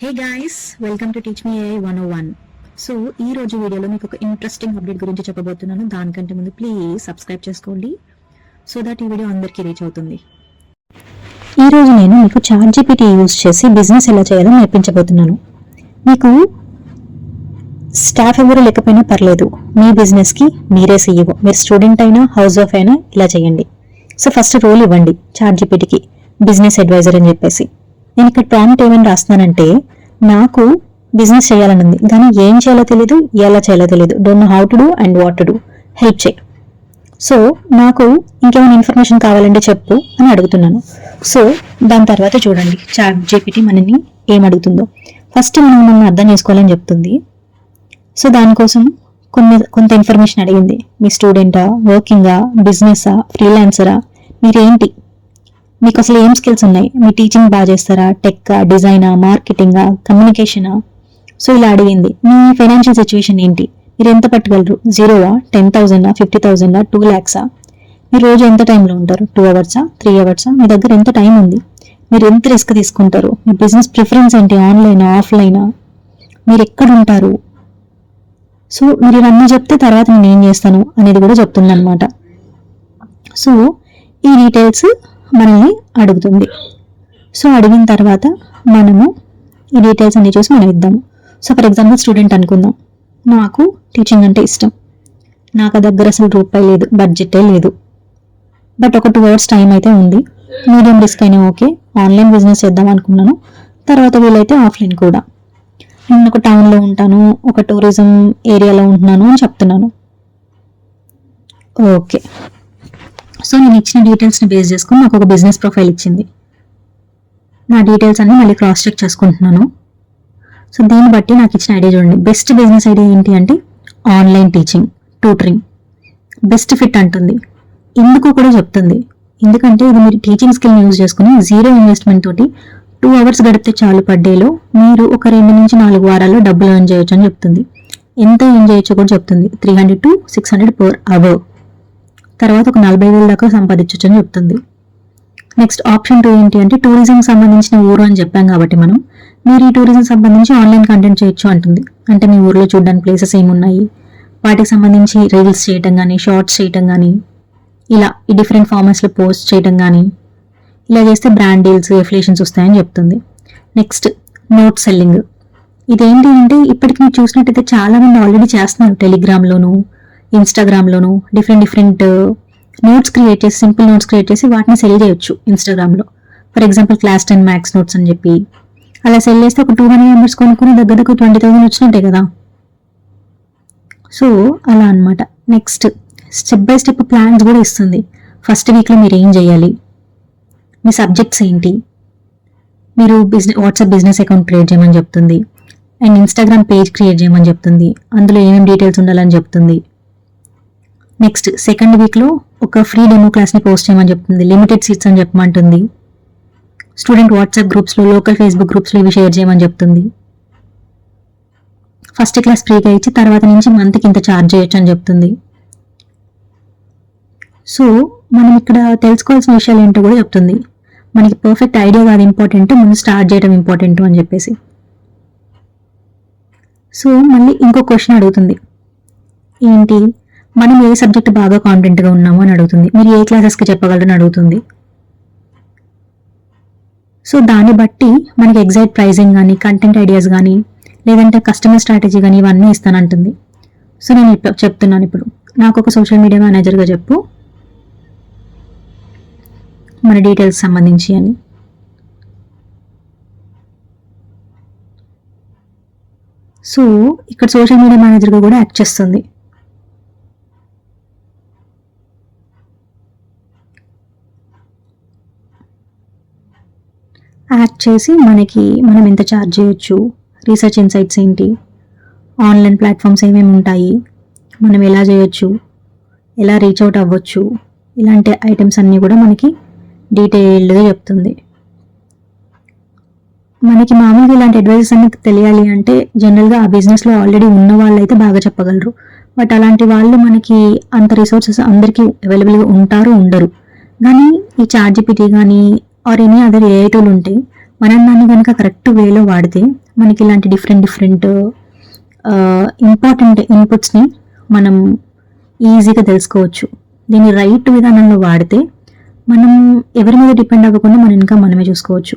Hey guys, welcome to teach me AI 101. So ఈ రోజు వీడియోలో మీకు ఒక ఇంట్రెస్టింగ్ అప్డేట్ గురించి చెప్పబోతున్నాను. దానికంటే ముందు ప్లీజ్ సబ్స్క్రైబ్ చేసుకోండి సో దట్ ఈ వీడియో అందరికీ రీచ్ అవుతుంది. ఈ రోజు నేను మీకు ChatGPT యూజ్ చేసి బిజినెస్ ఎలా చేయాలో నేర్పించబోతున్నాను. మీకు స్టాఫ్ ఎవరు లేకపోయినా పర్లేదు, మీ బిజినెస్కి మీరే CEO. మీరు స్టూడెంట్ అయినా హౌస్ వైఫ్ అయినా ఇలా చేయండి. సో ఫస్ట్ రోల్ ఇవ్వండి ChatGPTకి, బిజినెస్ అడ్వైజర్ అని చెప్పేసి. నేను ఇక్కడ ప్రాంప్ట్ ఏమని రాస్తున్నానంటే, నాకు బిజినెస్ చేయాలని ఉంది కానీ ఏం చేయాలో తెలీదు, ఎలా చేయాలో తెలీదు, don't know how to do and what to do, help చేయి. సో నాకు ఇంకేమైనా ఇన్ఫర్మేషన్ కావాలంటే చెప్పు అని అడుగుతున్నాను. సో దాని తర్వాత చూడండి ChatGPT మనని ఏం అడుగుతుందో. ఫస్ట్ మనం అర్థం చేసుకోవాలని చెప్తుంది. సో దానికోసం కొంత ఇన్ఫర్మేషన్ అడిగింది. మీ స్టూడెంటా, వర్కింగా, బిజినెస్సా, ఫ్రీలాన్సరా, మీరేంటి, మీకు అసలు ఏం స్కిల్స్ ఉన్నాయి, మీ టీచింగ్ బాగా చేస్తారా, టెక్కా, డిజైనా, మార్కెటింగా, కమ్యూనికేషనా. సో ఇలా అడిగింది. మీ ఫైనాన్షియల్ సిచ్యువేషన్ ఏంటి, మీరు ఎంత పట్టగలరు, 0వా, 10,000, 50,000, 2 lakhs? మీరు రోజు ఎంత టైంలో ఉంటారు, 2 hours, 3 hours? మీ దగ్గర ఎంత టైం ఉంది, మీరు ఎంత రిస్క్ తీసుకుంటారు, మీ బిజినెస్ ప్రిఫరెన్స్ ఏంటి, ఆన్లైనా, ఆఫ్లైనా, మీరు ఎక్కడ ఉంటారు. సో మీరు ఇవన్నీ చెప్తే తర్వాత నేను ఏం చేస్తాను అనేది కూడా చెప్తుంది అనమాట. సో ఈ డీటెయిల్స్ మనల్ని అడుగుతుంది. సో అడిగిన తర్వాత మనము ఈ డీటెయిల్స్ అన్ని చూసి మనం ఇద్దాము. సో ఫర్ ఎగ్జాంపుల్ స్టూడెంట్ అనుకుందాం. నాకు టీచింగ్ అంటే ఇష్టం, నాకు దగ్గర అసలు రూపాయి లేదు, బడ్జెటే లేదు, బట్ ఒక 2 hours టైం అయితే ఉంది. మీడియం రిస్క్ అయినా ఓకే, ఆన్లైన్ బిజినెస్ చేద్దాం అనుకున్నాను, తర్వాత వీలైతే ఆఫ్లైన్ కూడా. నేను ఒక టౌన్లో ఉంటాను, ఒక టూరిజం ఏరియాలో ఉంటున్నాను అని చెప్తున్నాను. ఓకే, సో నేను ఇచ్చిన డీటెయిల్స్ని బేస్ చేసుకుని నాకు ఒక బిజినెస్ ప్రొఫైల్ ఇచ్చింది. నా డీటెయిల్స్ అన్ని మళ్ళీ క్రాస్ చెక్ చేసుకుంటున్నాను. సో దీన్ని బట్టి నాకు ఇచ్చిన ఐడియా చూడండి. బెస్ట్ బిజినెస్ ఐడియా ఏంటి అంటే online teaching, tutoring, best fit అంటుంది. ఎందుకు కూడా చెప్తుంది, ఎందుకంటే ఇది మీరు టీచింగ్ స్కిల్ని యూజ్ చేసుకుని 0 ఇన్వెస్ట్మెంట్ తోటి 2 hours గడిపితే చాలు పర్ డేలో, మీరు ఒక 2 నుంచి 4 వారాల్లో డబ్బులు ఎర్న్ చేయొచ్చు అని చెప్తుంది. ఎంత ఎర్న్ చేయొచ్చో కూడా చెప్తుంది. 300 to 600 per hour. తర్వాత ఒక 40,000 దాకా సంపాదించవచ్చు అని చెప్తుంది. నెక్స్ట్ ఆప్షన్ 2 ఏంటి అంటే టూరిజం సంబంధించిన ఊరు అని చెప్పాం కాబట్టి మీరు ఈ టూరిజం సంబంధించి ఆన్లైన్ కంటెంట్ చేయొచ్చు అంటుంది. అంటే మీ ఊర్లో చూడడానికి ప్లేసెస్ ఏమున్నాయి, వాటికి సంబంధించి రీల్స్ చేయటం కానీ, షార్ట్స్ చేయటం కానీ, ఇలా ఈ డిఫరెంట్ ఫార్మాట్స్లో పోస్ట్ చేయటం కానీ, ఇలా చేస్తే బ్రాండ్ డీల్స్, ఎఫిలియేషన్స్ వస్తాయని చెప్తుంది. Next note selling. ఇదేంటి అంటే ఇప్పటికి మీరు చూసినట్టయితే చాలా మంది ఆల్రెడీ చేస్తున్నారు. టెలిగ్రామ్లోను, ఇన్స్టాగ్రామ్లోను డిఫరెంట్ నోట్స్ క్రియేట్ చేసి, సింపుల్ నోట్స్ క్రియేట్ చేసి వాటిని సెల్ చేయొచ్చు ఇన్స్టాగ్రామ్లో. For example class 10 maths notes అని చెప్పి అలా సెల్ చేస్తే ఒక 200 మెంబర్స్ కొనుక్కుని దగ్గర 20,000 వచ్చినట్టే కదా. సో అలా అనమాట. Next step by step plans కూడా ఇస్తుంది. ఫస్ట్ వీక్లో మీరు ఏం చేయాలి, మీ సబ్జెక్ట్స్ ఏంటి, మీరు వాట్సాప్ బిజినెస్ అకౌంట్ క్రియేట్ చేయమని చెప్తుంది, అండ్ ఇన్స్టాగ్రామ్ పేజ్ క్రియేట్ చేయమని చెప్తుంది, అందులో ఏమేమి డీటెయిల్స్ ఉండాలని చెప్తుంది. నెక్స్ట్ సెకండ్ వీక్లో ఒక ఫ్రీ డెమో క్లాస్ని పోస్ట్ చేయమని చెప్తుంది, లిమిటెడ్ సీట్స్ అని చెప్పమంటుంది. స్టూడెంట్ వాట్సాప్ గ్రూప్స్లో, లోకల్ ఫేస్బుక్ గ్రూప్స్లో ఇవి షేర్ చేయమని చెప్తుంది. ఫస్ట్ క్లాస్ ఫ్రీగా ఇచ్చి తర్వాత నుంచి మంత్కి ఇంత ఛార్జ్ చేయొచ్చు అని చెప్తుంది. సో మనం ఇక్కడ తెలుసుకోవాల్సిన విషయాలు ఏంటో కూడా చెప్తుంది. మనకి పర్ఫెక్ట్ ఐడియా కాదు ఇంపార్టెంట్, ముందు స్టార్ట్ చేయడం ఇంపార్టెంట్ అని చెప్పేసి. సో మళ్ళీ ఇంకో క్వశ్చన్ అడుగుతుంది. ఏంటి, మనం ఏ సబ్జెక్ట్ బాగా కాన్ఫిడెంట్గా ఉన్నామో అని అడుగుతుంది. మీరు ఏ క్లాసెస్కి చెప్పగలరని అడుగుతుంది. సో దాన్ని బట్టి మనకి ఎగ్జాక్ట్ ప్రైజింగ్ కానీ, కంటెంట్ ఐడియాస్ కానీ, లేదంటే కస్టమర్ స్ట్రాటజీ కానీ ఇవన్నీ ఇస్తానంటుంది. సో నేను చెప్తున్నాను ఇప్పుడు, నాకు ఒక సోషల్ మీడియా మేనేజర్గా చెప్పు మన డీటెయిల్స్ సంబంధించి అని. సో ఇక్కడ సోషల్ మీడియా మేనేజర్గా కూడా యాక్ట్ చేస్తుంది. యాక్ట్ చేసి మనం ఎంత ఛార్జ్ చేయొచ్చు, రీసెర్చ్ ఇన్సైట్స్ ఏంటి, ఆన్లైన్ ప్లాట్ఫామ్స్ ఏమేమి ఉంటాయి, మనం ఎలా చేయొచ్చు, ఎలా రీచ్ అవుట్ అవ్వచ్చు, ఇలాంటి ఐటమ్స్ అన్నీ కూడా మనకి డీటెయిల్డ్గా చెప్తుంది. మనకి మామూలుగా ఇలాంటి అడ్వైజెస్ అన్ని తెలియాలి అంటే జనరల్గా ఆ బిజినెస్లో ఆల్రెడీ ఉన్న వాళ్ళు అయితే బాగా చెప్పగలరు. బట్ అలాంటి వాళ్ళు మనకి అంత రిసోర్సెస్ అందరికీ అవైలబుల్గా ఉంటారు ఉండరు. కానీ ఈ ChatGPT కానీ or any other AI tool ఉంటే మనం దాన్ని కనుక కరెక్ట్ వేలో వాడితే మనకి ఇలాంటి డిఫరెంట్ ఇంపార్టెంట్ ఇన్పుట్స్ని మనం ఈజీగా తెలుసుకోవచ్చు. దీన్ని రైట్ విధానంలో వాడితే మనం ఎవరి మీద డిపెండ్ అవ్వకుండా మన ఇంకా మనమే చూసుకోవచ్చు.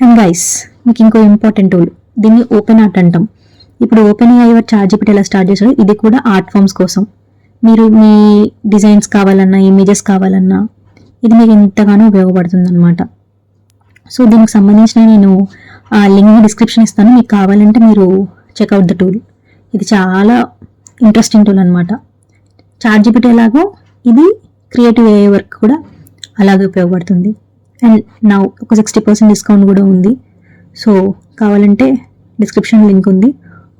అండ్ గైస్, మీకు ఇంకో ఇంపార్టెంట్ టూల్, దీన్ని ఓపెన్ ఆర్ట్ అంటాం. ఇప్పుడు ఓపెన్ AI ChatGPT ఎలా స్టార్ట్ చేశారో ఇది కూడా ఆర్ట్ ఫామ్స్ కోసం. మీరు మీ డిజైన్స్ కావాలన్నా, ఇమేజెస్ కావాలన్నా ఇది మీకు ఎంతగానో ఉపయోగపడుతుంది అనమాట. సో దీనికి సంబంధించిన నేను లింక్ డిస్క్రిప్షన్ ఇస్తాను, మీకు కావాలంటే మీరు చెక్అవుట్ ద టూల్. ఇది చాలా ఇంట్రెస్టింగ్ టూల్ అనమాట. ChatGPT ఎలాగో ఇది క్రియేటివ్ AI వర్క్ కూడా అలాగే ఉపయోగపడుతుంది. అండ్ నా ఒక 60% డిస్కౌంట్ కూడా ఉంది. సో కావాలంటే డిస్క్రిప్షన్ లింక్ ఉంది,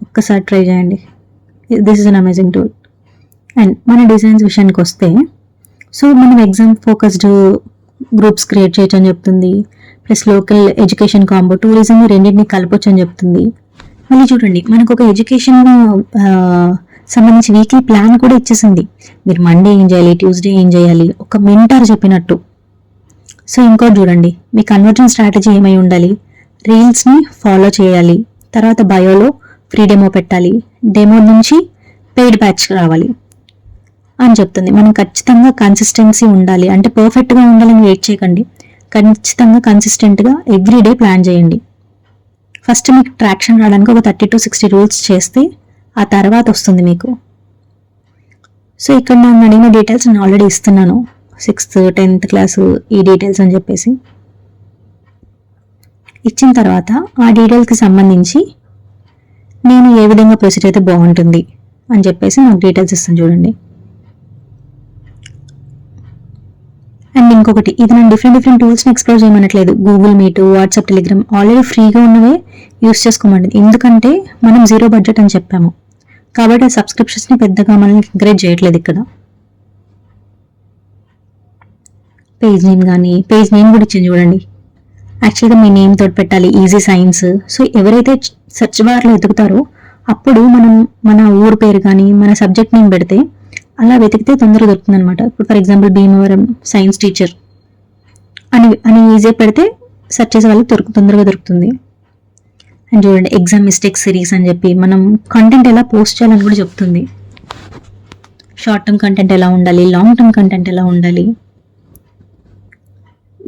ఒక్కసారి ట్రై చేయండి. This is an amazing tool. And మన డిజైన్స్ విషయానికి వస్తే, సో మనం ఎగ్జామ్ ఫోకస్డ్ గ్రూప్స్ క్రియేట్ చేయొచ్చు అని చెప్తుంది. Plus local education combo, tourism రెండింటిని కలపొచ్చు అని చెప్తుంది. మళ్ళీ చూడండి, మనకు ఒక ఎడ్యుకేషన్ సంబంధించి వీక్లీ ప్లాన్ కూడా ఇచ్చేసింది. మీరు మండే ఏం చేయాలి, ట్యూస్డే ఏం చేయాలి, ఒక మెంటర్ చెప్పినట్టు. సో ఇంకోటి చూడండి, మీ కన్వర్జన్ స్ట్రాటజీ ఏమై ఉండాలి, రీల్స్ని ఫాలో చేయాలి, తర్వాత బయోలో ఫ్రీ డెమో పెట్టాలి, డెమో నుంచి పెయిడ్ బ్యాచ్ రావాలి అని చెప్తుంది. మనం ఖచ్చితంగా కన్సిస్టెన్సీ ఉండాలి, అంటే పర్ఫెక్ట్గా ఉండాలని వెయిట్ చేయకండి. ఖచ్చితంగా కన్సిస్టెంట్గా ఎవ్రీడే ప్లాన్ చేయండి. ఫస్ట్ మీకు ట్రాక్షన్ రావడానికి ఒక 30 to 60 రూల్స్ చేస్తే ఆ తర్వాత వస్తుంది మీకు. సో ఇక్కడ నన్ను అడిగిన డీటెయిల్స్ నేను ఆల్రెడీ ఇస్తున్నాను, 6th 10th క్లాసు ఈ డీటెయిల్స్ అని చెప్పేసి. ఇచ్చిన తర్వాత ఆ డీటెయిల్స్కి సంబంధించి నేను ఏ విధంగా ప్రొసీడ్ అయితే బాగుంటుంది అని చెప్పేసి నాకు డీటెయిల్స్ ఇస్తాను చూడండి. అండ్ ఇంకొకటి, ఇది నేను డిఫరెంట్ టూల్స్ని ఎక్స్ప్లోర్ చేయమనట్లేదు. Google Meet, WhatsApp, Telegram already ఫ్రీగా ఉన్నవే యూస్ చేసుకోమండి. ఎందుకంటే మనం 0 బడ్జెట్ అని చెప్పాము కాబట్టి ఆ సబ్స్క్రిప్షన్స్ని పెద్దగా మనల్ని ఎంకరేజ్ చేయట్లేదు. ఇక్కడ పేజ్ నేమ్ కూడా ఇచ్చింది చూడండి. యాక్చువల్గా మీ నేమ్ తోటి పెట్టాలి, ఈజీ సైన్స్. సో ఎవరైతే సెర్చ్ బార్లో ఎదుగుతారో అప్పుడు మనం మన ఊరు పేరు కానీ మన సబ్జెక్ట్ నేమ్ పెడితే అలా వెతికితే తొందరగా దొరుకుతుంది అనమాట. ఇప్పుడు for example Bhimavaram science teacher అని ఈజీగా పెడితే సెర్చ్ చేసే వాళ్ళకి తొందరగా దొరుకుతుంది. అండ్ చూడండి, ఎగ్జామ్ మిస్టేక్ సిరీస్ అని చెప్పి మనం కంటెంట్ ఎలా పోస్ట్ చేయాలని కూడా చెప్తుంది. షార్ట్ టర్మ్ కంటెంట్ ఎలా ఉండాలి, లాంగ్ టర్మ్ కంటెంట్ ఎలా ఉండాలి,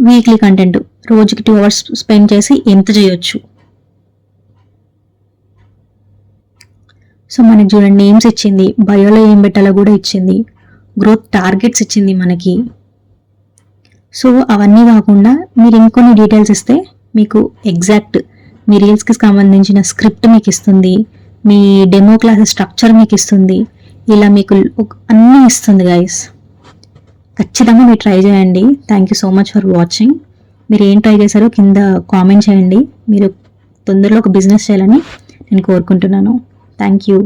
వీక్లీ కంటెంట్ రోజుకి 2 hours స్పెండ్ చేసి ఎంత చేయొచ్చు. సో మనకి చూడండి నేమ్స్ ఇచ్చింది, బయోలో ఏం పెట్టాలో కూడా ఇచ్చింది, గ్రోత్ టార్గెట్స్ ఇచ్చింది మనకి. సో అవన్నీ కాకుండా మీరు ఇంకొన్ని డీటెయిల్స్ ఇస్తే మీకు ఎగ్జాక్ట్ మీ రీల్స్కి సంబంధించిన స్క్రిప్ట్ మీకు ఇస్తుంది, మీ డెమో క్లాసెస్ స్ట్రక్చర్ మీకు ఇస్తుంది, ఇలా మీకు అన్నీ ఇస్తుంది గైస్. ఖచ్చితంగా మీరు ట్రై చేయండి. Thank you so much for watching. మీరు ఏం ట్రై చేశారో కింద కామెంట్ చేయండి. మీరు తొందరలో ఒక బిజినెస్ చేయాలని నేను కోరుకుంటున్నాను. Thank you.